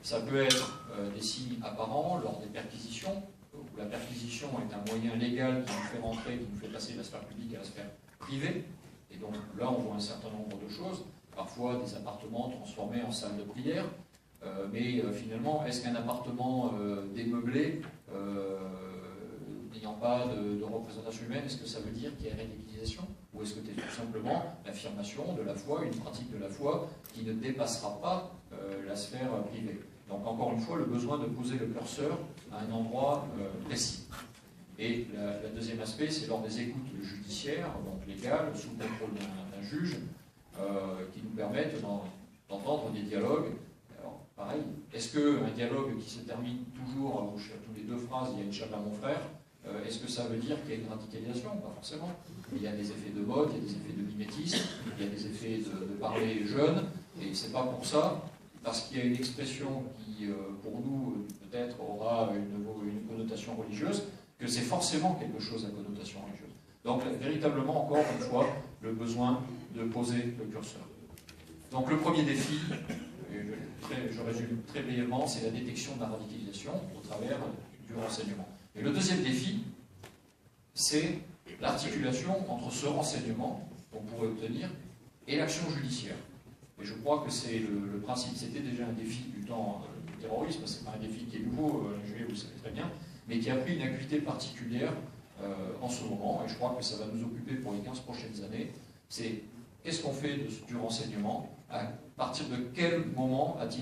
Ça peut être des signes apparents lors des perquisitions, où la perquisition est un moyen légal qui nous fait rentrer, qui nous fait passer de la sphère publique à la sphère privée. Et donc là, on voit un certain nombre de choses, parfois des appartements transformés en salles de prière, mais finalement, est-ce qu'un appartement démeublé, n'ayant pas de représentation humaine, est-ce que ça veut dire qu'il y a radicalisation? Ou est-ce que c'est tout simplement l'affirmation de la foi, une pratique de la foi qui ne dépassera pas la sphère privée? Donc encore une fois, le besoin de poser le curseur à un endroit précis. Et le deuxième aspect, c'est lors des écoutes judiciaires, donc légales, sous contrôle d'un juge, qui nous permettent d'entendre des dialogues. Alors, pareil, est-ce qu'un dialogue qui se termine toujours, où tous les deux phrases, il y a une chape à mon frère, est-ce que ça veut dire qu'il y a une radicalisation? Pas forcément. Il y a des effets de mode, il y a des effets de mimétisme, il y a des effets de parler jeune, et c'est pas pour ça, parce qu'il y a une expression qui, pour nous, peut-être aura une connotation religieuse, que c'est forcément quelque chose à connotation religieuse. Donc, véritablement, encore une fois, le besoin de poser le curseur. Donc, le premier défi, je résume très brièvement, c'est la détection de la radicalisation au travers du renseignement. Et le deuxième défi, c'est l'articulation entre ce renseignement qu'on pourrait obtenir et l'action judiciaire. Et je crois que c'est le principe. C'était déjà un défi du temps du terrorisme, c'est pas un défi qui est nouveau, vous le savez très bien, mais qui a pris une acuité particulière en ce moment, et je crois que ça va nous occuper pour les 15 prochaines années. C'est qu'est-ce qu'on fait du renseignement, à partir de quel moment a-t-il